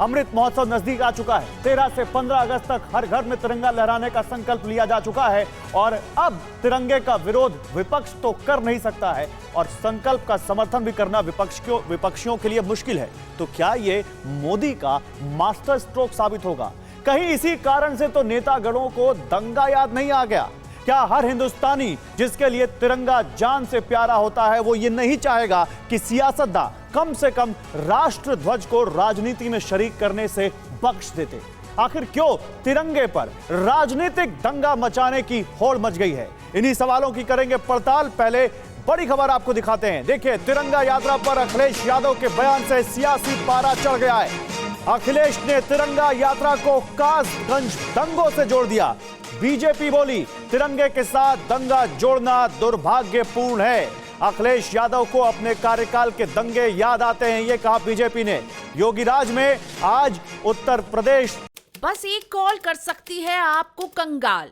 अमृत महोत्सव नजदीक आ चुका है। 13 से 15 अगस्त तक हर घर में तिरंगा लहराने का संकल्प लिया जा चुका है और अब तिरंगे का विरोध विपक्ष तो कर नहीं सकता है और संकल्प का समर्थन भी करना विपक्षियों के लिए मुश्किल है। तो क्या ये मोदी का मास्टर स्ट्रोक साबित होगा? कहीं इसी कारण से तो नेतागणों को दंगा याद नहीं आ गया? क्या हर हिंदुस्तानी जिसके लिए तिरंगा जान से प्यारा होता है वो ये नहीं चाहेगा कि सियासतदान कम से कम राष्ट्र ध्वज को राजनीति में शरीक करने से बख्श देते? आखिर क्यों तिरंगे पर राजनीतिक दंगा मचाने की होड़ मच गई है? इन्हीं सवालों की करेंगे पड़ताल। पहले बड़ी खबर आपको दिखाते हैं। देखिए, तिरंगा यात्रा पर अखिलेश यादव के बयान से सियासी पारा चढ़ गया है। अखिलेश ने तिरंगा यात्रा को कासगंज दंगों से जोड़ दिया। बीजेपी बोली तिरंगे के साथ दंगा जोड़ना दुर्भाग्यपूर्ण है। अखिलेश यादव को अपने कार्यकाल के दंगे याद आते हैं, ये कहा बीजेपी ने। योगी राज में आज उत्तर प्रदेश। बस एक कॉल कर सकती है आपको कंगाल,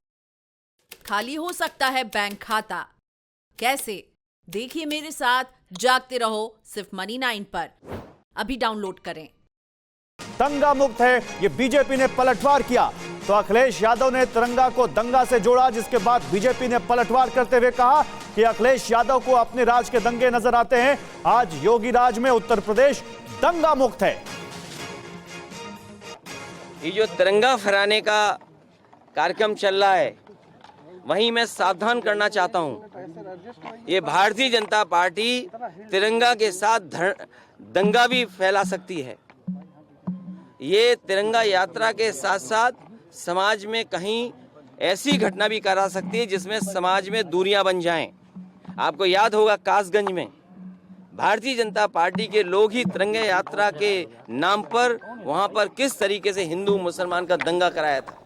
खाली हो सकता है बैंक खाता। कैसे? देखिए मेरे साथ, जागते रहो सिर्फ मनी 9 पर। अभी डाउनलोड करें। दंगा मुक्त है, ये बीजेपी ने पलटवार किया। तो अखिलेश यादव ने तिरंगा को दंगा से जोड़ा, जिसके बाद बीजेपी ने पलटवार करते हुए कहा कि अखिलेश यादव को अपने राज के दंगे नजर आते हैं। आज योगी राज में उत्तर प्रदेश दंगा मुक्त है। ये जो तिरंगा फहराने का कार्यक्रम चल रहा है, वहीं मैं सावधान करना चाहता हूं। ये भारतीय जनता पार्टी तिरंगा के साथ दंगा भी फैला सकती है। ये तिरंगा यात्रा के साथ साथ समाज में कहीं ऐसी घटना भी करा सकती है जिसमें समाज में दूरियां बन जाएं। आपको याद होगा कासगंज में भारतीय जनता पार्टी के लोग ही तिरंगा यात्रा के नाम पर वहां पर किस तरीके से हिंदू मुसलमान का दंगा कराया था।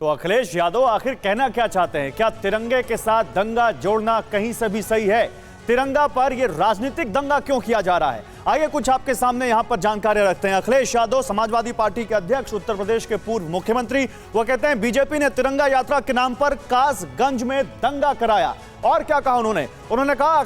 तो अखिलेश यादव आखिर कहना क्या चाहते हैं? क्या तिरंगे के साथ दंगा जोड़ना कहीं से भी सही है? तिरंगा पर यह राजनीतिक दंगा क्यों किया जा रहा है? आइए कुछ आपके सामने यहां पर जानकारी रखते हैं। अखिलेश यादव समाजवादी पार्टी के अध्यक्ष, उत्तर प्रदेश के पूर्व मुख्यमंत्री, वो कहते हैं बीजेपी ने तिरंगा यात्रा के नाम पर कासगंज में दंगा कराया। और क्या कहा उन्होंने कहा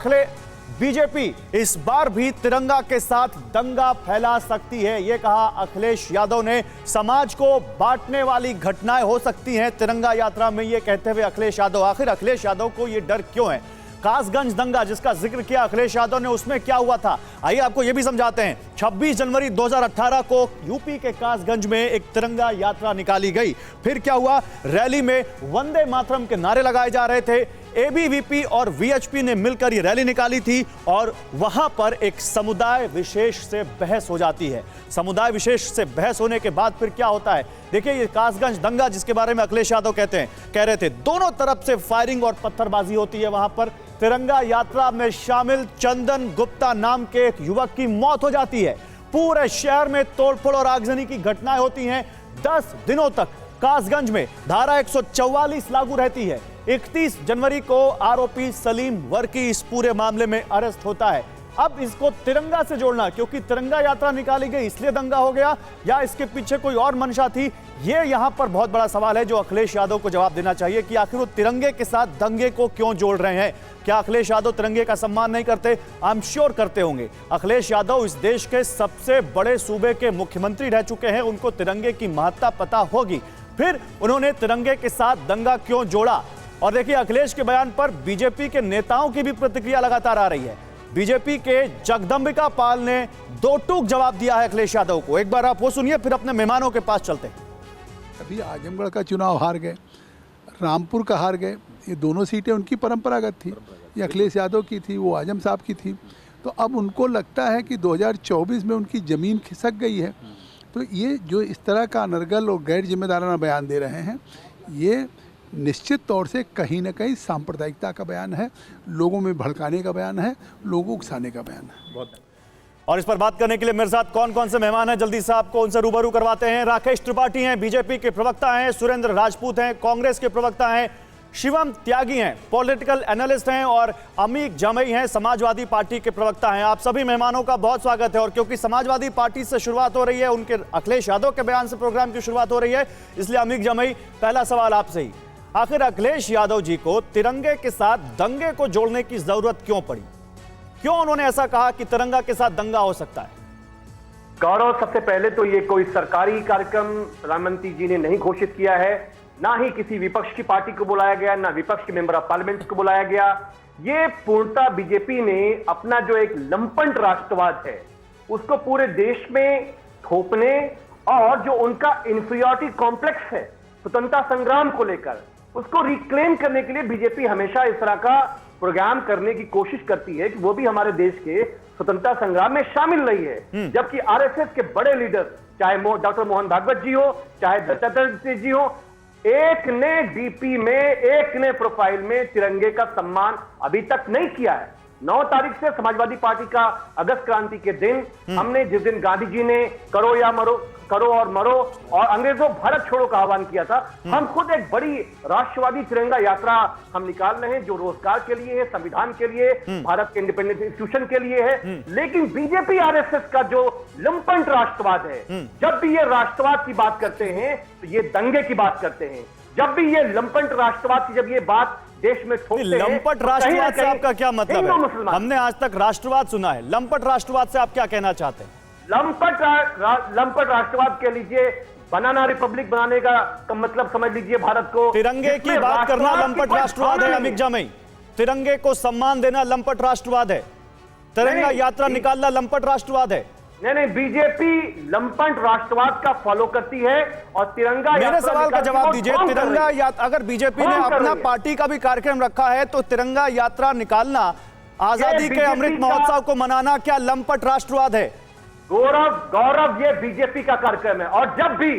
बीजेपी इस बार भी तिरंगा के साथ दंगा फैला सकती है। यह कहा अखिलेश यादव ने। समाज को बांटने वाली घटनाएं हो सकती हैं तिरंगा यात्रा में, यह कहते हुए अखिलेश यादव। आखिर अखिलेश यादव को यह डर क्यों है? कासगंज दंगा जिसका जिक्र किया अखिलेश यादव ने, उसमें क्या हुआ था? आइए आपको यह भी समझाते हैं। 26 जनवरी 2018 को यूपी के कासगंज में एक तिरंगा यात्रा निकाली गई। फिर क्या हुआ? रैली में वंदे मातरम के नारे लगाए जा रहे थे। एबीवीपी और वीएचपी ने मिलकर ये रैली निकाली थी और वहां पर एक समुदाय विशेष से बहस हो जाती है। समुदाय विशेष से बहस होने के बाद फिर क्या होता है? देखिए, ये कासगंज दंगा जिसके बारे में अखिलेश यादव कह रहे थे, दोनों तरफ से फायरिंग और पत्थरबाजी होती है। वहां पर तिरंगा यात्रा में शामिल चंदन गुप्ता नाम के एक युवक की मौत हो जाती है। पूरे शहर में तोड़फोड़ और आगजनी की घटनाएं होती हैं। 10 दिनों तक कासगंज में धारा 144 लागू रहती है। 31 जनवरी को आरोपी सलीम वर्की इस पूरे मामले में अरेस्ट होता है। अब इसको तिरंगा से जोड़ना, क्योंकि तिरंगा यात्रा निकाली गई इसलिए दंगा हो गया, या इसके पीछे कोई और मंशा थी? ये यहां पर बहुत बड़ा सवाल है जो अखिलेश यादव को जवाब देना चाहिए कि आखिर वो तिरंगे के साथ दंगे को क्यों जोड़ रहे हैं। क्या अखिलेश यादव तिरंगे का सम्मान नहीं करते? आई एम श्योर करते होंगे। अखिलेश यादव इस देश के सबसे बड़े सूबे के मुख्यमंत्री रह चुके हैं, उनको तिरंगे की महत्ता पता होगी। फिर उन्होंने तिरंगे के साथ दंगा क्यों जोड़ा? और देखिए, अखिलेश के बयान पर बीजेपी के नेताओं की भी प्रतिक्रिया लगातार आ रही है। बीजेपी के जगदंबिका पाल ने दो टूक जवाब दिया है अखिलेश यादव को। एक बार आप वो सुनिए, फिर अपने मेहमानों के पास चलते हैं। अभी आजमगढ़ का चुनाव हार गए, रामपुर का हार गए। ये दोनों सीटें उनकी परंपरागत थी। ये अखिलेश यादव की थी, वो आजम साहब की थी। तो अब उनको लगता है कि 2024 में उनकी ज़मीन खिसक गई है। तो ये जो इस तरह का अनर्गल और गैर जिम्मेदाराना बयान दे रहे हैं, ये निश्चित तौर से कहीं ना कहीं सांप्रदायिकता का बयान है, लोगों में भड़काने का बयान है, लोगों को उकसाने का बयान है। और इस पर बात करने के लिए मेरे साथ कौन कौन से मेहमान हैं, जल्दी से आपको उनसे रूबरू करवाते हैं। राकेश त्रिपाठी हैं, बीजेपी के प्रवक्ता हैं। सुरेंद्र राजपूत हैं, कांग्रेस के प्रवक्ता हैं। शिवम त्यागी हैं, पॉलिटिकल एनालिस्ट हैं। और अमीक जमई हैं, समाजवादी पार्टी के प्रवक्ता हैं। आप सभी मेहमानों का बहुत स्वागत है। और क्योंकि समाजवादी पार्टी से शुरुआत हो रही है, उनके अखिलेश यादव के बयान से प्रोग्राम की शुरुआत हो रही है, इसलिए अमीक जमई, पहला सवाल आपसे ही। आखिर अखिलेश यादव जी को तिरंगे के साथ दंगे को जोड़ने की जरूरत क्यों पड़ी? क्यों उन्होंने ऐसा कहा कि तिरंगा के साथ दंगा हो सकता है? गौरव, सबसे पहले तो ये कोई सरकारी कार्यक्रम प्रधानमंत्री जी ने नहीं घोषित किया है, ना ही किसी विपक्ष की पार्टी को बुलाया गया, ना विपक्ष के मेंबर ऑफ पार्लियामेंट को बुलाया गया। ये पूर्णतः बीजेपी ने अपना जो एक लंपट राष्ट्रवाद है उसको पूरे देश में थोपने और जो उनका इंफीरियरिटी कॉम्प्लेक्स है स्वतंत्रता संग्राम को लेकर उसको रिक्लेम करने के लिए बीजेपी हमेशा इस तरह का प्रोग्राम करने की कोशिश करती है कि वो भी हमारे देश के स्वतंत्रता संग्राम में शामिल रही है। जबकि आरएसएस के बड़े लीडर चाहे डॉक्टर मोहन भागवत जी हो, चाहे दत्तात्रेय जी हो, एक ने डीपी में, एक ने प्रोफाइल में तिरंगे का सम्मान अभी तक नहीं किया है। 9 तारीख से समाजवादी पार्टी का अगस्त क्रांति के दिन हमने, जिस दिन गांधी जी ने करो या मरो, करो और मरो और अंग्रेजों भारत छोड़ो का आह्वान किया था, हम खुद एक बड़ी राष्ट्रवादी तिरंगा यात्रा हम निकाल रहे हैं जो रोजगार के लिए है, संविधान के लिए, भारत के इंडिपेंडेंट इंस्टीट्यूशन के लिए है। लेकिन बीजेपी आरएसएस का जो लंपट राष्ट्रवाद है, जब भी ये राष्ट्रवाद की बात करते हैं तो ये दंगे की बात करते हैं। जब भी ये लंपट राष्ट्रवाद की जब ये बात देश में ठोकते हैं, लंपट तो राष्ट्रवाद से आपका क्या मतलब हिंदू है? मुसलमान, हमने आज तक राष्ट्रवाद सुना है, लंपट राष्ट्रवाद से आप क्या कहना चाहते हैं? लंपट राष्ट्रवाद के लीजिए, बनाना रिपब्लिक बनाने का मतलब समझ लीजिए भारत को। तिरंगे की बात करना लंपट राष्ट्रवाद है अमित जमई, तिरंगे को सम्मान देना लंपट राष्ट्रवाद है, तिरंगा यात्रा निकालना लंपट राष्ट्रवाद है। नहीं, बीजेपी लंपट राष्ट्रवाद का फॉलो करती है और तिरंगा मेरे सवाल का जवाब दीजिए। तिरंगा यात्रा, अगर बीजेपी ने अपना पार्टी का भी कार्यक्रम रखा है तो तिरंगा यात्रा निकालना, आजादी के अमृत महोत्सव को मनाना क्या लंपट राष्ट्रवाद है? गौरव, ये बीजेपी का कार्यक्रम है और जब भी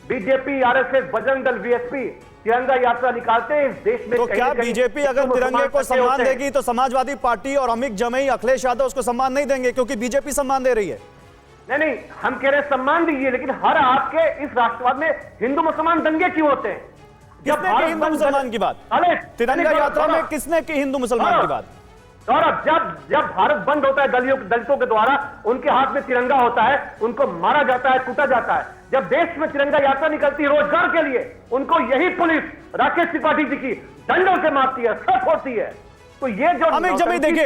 BJP, RSS, Bajrang Dal, VSP तिरंगा यात्रा निकालते हैं इस देश में, तो क्या बीजेपी अगर तिरंगे को सम्मान देगी तो समाजवादी पार्टी और अमित जमई, अखिलेश यादव उसको सम्मान नहीं देंगे क्योंकि बीजेपी सम्मान दे रही है? नहीं, हम कह रहे हैं सम्मान दीजिए, लेकिन हर आपके इस राष्ट्रवाद में हिंदू मुसलमान दंगे क्यों होते हैं? किसने की हिंदू मुसलमान की बात? तिरंगा यात्रा में किसने की हिंदू मुसलमान की बात? गौरव, जब भारत बंद होता है दलितों के द्वारा, उनके हाथ में तिरंगा होता है, उनको मारा जाता है, कूटा जाता है। जब देश में तिरंगा यात्रा निकलती है रोजगार के लिए, उनको यही पुलिस राकेश त्रिपाठी जी की डंडों से मारती है, सर फोड़ती है। तो ये जो अमित जमई, देखिए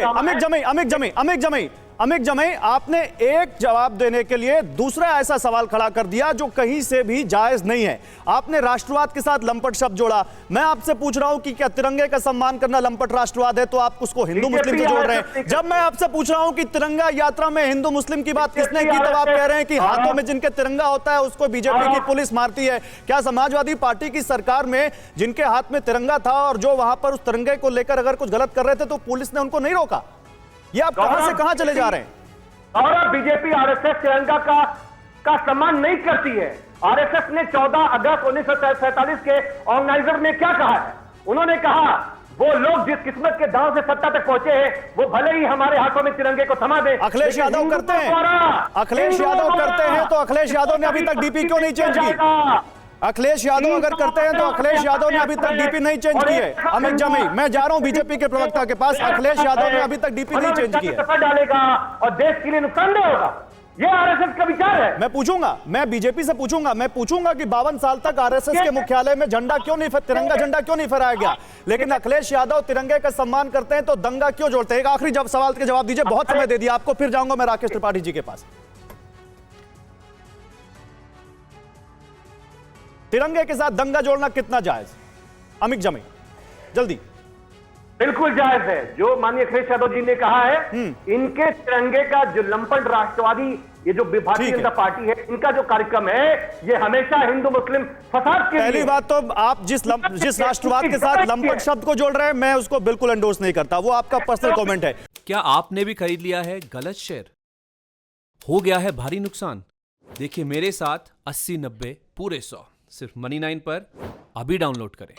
अमित जमई, आपने एक जवाब देने के लिए दूसरा ऐसा सवाल खड़ा कर दिया जो कहीं से भी जायज नहीं है। आपने राष्ट्रवाद के साथ लंपट शब्द जोड़ा। मैं आपसे पूछ रहा हूं कि क्या तिरंगे का सम्मान करना लंपट राष्ट्रवाद है, तो आप उसको हिंदू मुस्लिम से जोड़ रहे हैं। जब मैं आपसे पूछ रहा हूं कि तिरंगा यात्रा में हिंदू मुस्लिम की बात किसने की, तब आप कह रहे हैं कि हाथों में जिनके तिरंगा होता है उसको बीजेपी की पुलिस मारती है। क्या समाजवादी पार्टी की सरकार में जिनके हाथ में तिरंगा था और जो वहां पर उस तिरंगे को लेकर अगर कुछ गलत कर रहे थे तो पुलिस ने उनको नहीं रोका? ये आप कहां से कहां चले जा रहे हैं? और बीजेपी आरएसएस तिरंगा का सम्मान नहीं करती है। आरएसएस ने 14 अगस्त 1947 के ऑर्गेनाइजर में क्या कहा है? उन्होंने कहा वो लोग जिस किस्मत के दांव से सत्ता तक पहुंचे हैं वो भले ही हमारे हाथों में तिरंगे को थमा दे। अखिलेश यादव करते हैं, अखिलेश यादव करते हैं, तो अखिलेश यादव ने अभी तक डीपी क्यों नहीं चेंज की? अखिलेश यादव अगर करते हैं तो अखिलेश यादव ने अभी तक डीपी नहीं चेंज की है। अमित जमई, मैं जा रहा हूं बीजेपी के प्रवक्ता के पास, अखिलेश यादव ने अभी तक डीपी नहीं चेंज की है। डालेगा और देश के लिए नुकसानदेह होगा, ये आरएसएस का विचार है। मैं पूछूंगा, मैं बीजेपी से पूछूंगा, मैं पूछूंगा कि 52 साल तक आरएसएस के मुख्यालय में झंडा क्यों नहीं, तिरंगा झंडा क्यों नहीं फहराया गया, लेकिन अखिलेश यादव तिरंगे का सम्मान करते हैं तो दंगा क्यों जोड़ते हैं? एक आखिरी सवाल के जवाब दीजिए, बहुत समय दे दिया आपको, फिर जाऊंगा मैं राकेश त्रिपाठी जी के पास। तिरंगे के साथ दंगा जोड़ना कितना जायज? अमित जमई, जल्दी। बिल्कुल जायज है। जो माननीय अखिलेश यादव जी ने कहा है, इनके तिरंगे का जो लंपट राष्ट्रवादी, ये जो भारतीय जनता पार्टी है, इनका जो कार्यक्रम है ये हमेशा हिंदू मुस्लिम फसाद के लिए। पहली बात तो आप जिस राष्ट्रवाद के साथ लंपट शब्द को जोड़ रहे हैं, मैं उसको बिल्कुल एंडोर्स नहीं करता, वो आपका पर्सनल कमेंट है। क्या आपने भी खरीद लिया है गलत शेयर? हो गया है भारी नुकसान? देखिए मेरे साथ 80-90 पूरे 100 सिर्फ Money9 पर अभी डाउनलोड करें।